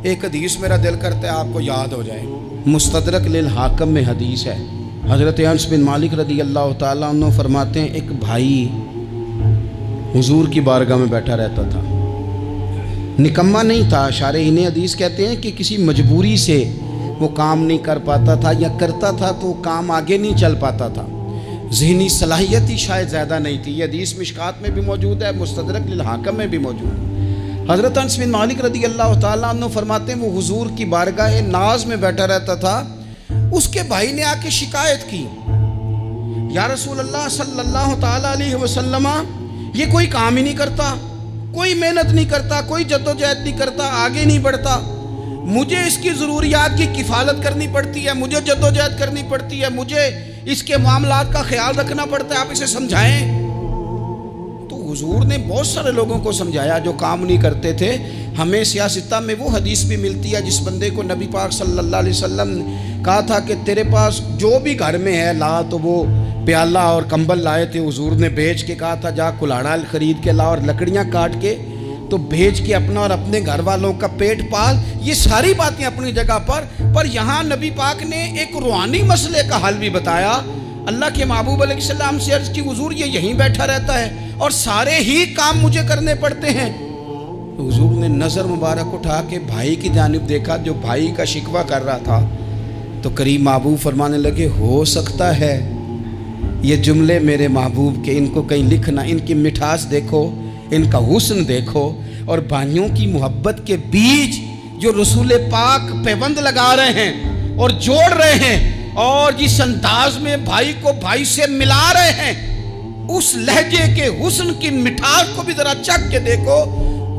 ایک حدیث میرا دل کرتا ہے آپ کو یاد ہو جائے، مستدرک للحاکم میں حدیث ہے۔ حضرت انس بن مالک رضی اللہ تعالیٰ عنہ فرماتے ہیں ایک بھائی حضور کی بارگاہ میں بیٹھا رہتا تھا، نکما نہیں تھا، شارحین حدیث کہتے ہیں کہ کسی مجبوری سے وہ کام نہیں کر پاتا تھا، یا کرتا تھا تو کام آگے نہیں چل پاتا تھا، ذہنی صلاحیت ہی شاید زیادہ نہیں تھی۔ یہ حدیث مشکات میں بھی موجود ہے، مستدرک للحاکم میں بھی موجود ہے۔ حضرت انس بن مالک رضی اللہ تعالیٰ عنہ فرماتے ہیں وہ حضور کی بارگاہ ناز میں بیٹھا رہتا تھا، اس کے بھائی نے آ کے شکایت کی، یا رسول اللہ صلی اللہ تعالیٰ علیہ وسلم، یہ کوئی کام ہی نہیں کرتا، کوئی محنت نہیں کرتا، کوئی جدوجہد نہیں کرتا، آگے نہیں بڑھتا، مجھے اس کی ضروریات کی کفالت کرنی پڑتی ہے، مجھے جدوجہد کرنی پڑتی ہے، مجھے اس کے معاملات کا خیال رکھنا پڑتا ہے، آپ اسے سمجھائیں۔ تو حضور نے بہت سارے لوگوں کو سمجھایا جو کام نہیں کرتے تھے۔ ہمیں سیاستہ میں وہ حدیث بھی ملتی ہے جس بندے کو نبی پاک صلی اللہ علیہ وسلم نے کہا تھا کہ تیرے پاس جو بھی گھر میں ہے لا، تو وہ پیالہ اور کمبل لائے تھے، حضور نے بیچ کے کہا تھا جا کلاڑا خرید کے لا اور لکڑیاں کاٹ کے تو بیچ کے اپنا اور اپنے گھر والوں کا پیٹ پال۔ یہ ساری باتیں اپنی جگہ پر یہاں نبی پاک نے ایک روحانی مسئلے کا حل بھی بتایا۔ اللہ کے محبوب علیہ السلام سے عرض کی حضور یہ یہیں بیٹھا رہتا ہے اور سارے ہی کام مجھے کرنے پڑتے ہیں۔ حضور نے نظر مبارک اٹھا کے بھائی کی جانب دیکھا جو بھائی کا شکوہ کر رہا تھا، تو قریب محبوب فرمانے لگے ہو سکتا ہے یہ جملے میرے محبوب کے، ان کو کہیں لکھنا، ان کی مٹھاس دیکھو، ان کا حسن دیکھو، اور بھائیوں کی محبت کے بیچ جو رسول پاک پیوند لگا رہے ہیں اور جوڑ رہے ہیں، اور جس انداز میں بھائی کو بھائی سے ملا رہے ہیں، اس لہجے کے حسن کی مٹھاس کو بھی ذرا چکھ کے دیکھو۔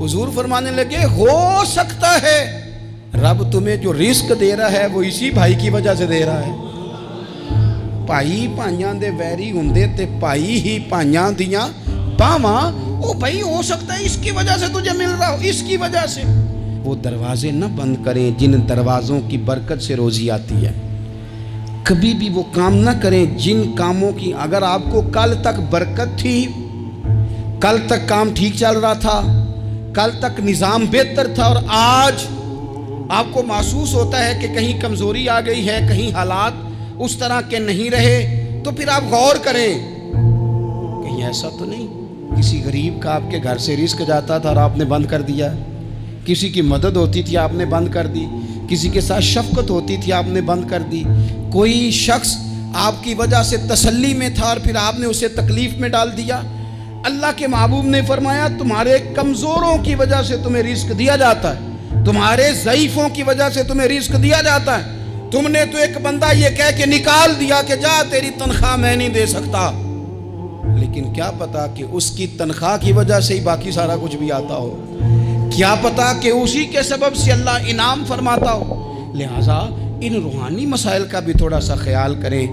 حضور فرمانے لگے ہو سکتا ہے رب تمہیں جو رزق دے رہا ہے وہ اسی بھائی کی وجہ سے دے رہا ہے۔ بھائی پائیاں دے ویری ہوندے تے بھائی ہی پائیاں دیاں باواں، او بھائی ہو سکتا ہے اس کی وجہ سے تجھے مل رہا ہو، اس کی وجہ سے۔ وہ دروازے نہ بند کریں جن دروازوں کی برکت سے روزی آتی ہے، کبھی بھی وہ کام نہ کریں جن کاموں کی اگر آپ کو کل تک برکت تھی، کل تک کام ٹھیک چل رہا تھا، کل تک نظام بہتر تھا، اور آج آپ کو محسوس ہوتا ہے کہ کہیں کمزوری آ گئی ہے، کہیں حالات اس طرح کے نہیں رہے، تو پھر آپ غور کریں کہیں ایسا تو نہیں کسی غریب کا آپ کے گھر سے رزق جاتا تھا اور آپ نے بند کر دیا، کسی کی مدد ہوتی تھی آپ نے بند کر دی، کسی کے ساتھ شفقت ہوتی تھی آپ نے بند کر دی، کوئی شخص آپ کی وجہ سے تسلی میں تھا اور پھر آپ نے اسے تکلیف میں ڈال دیا۔ اللہ کے محبوب نے فرمایا تمہارے کمزوروں کی وجہ سے تمہیں رزق دیا جاتا ہے، تمہارے ضعیفوں کی وجہ سے تمہیں رزق دیا جاتا ہے۔ تم نے تو ایک بندہ یہ کہہ کے نکال دیا کہ جا تیری تنخواہ میں نہیں دے سکتا، لیکن کیا پتا کہ اس کی تنخواہ کی وجہ سے ہی باقی سارا کچھ بھی آتا ہو، کیا پتا کہ اسی کے سبب سے اللہ انعام فرماتا ہو۔ لہٰذا ان روحانی مسائل کا بھی تھوڑا سا خیال کریں۔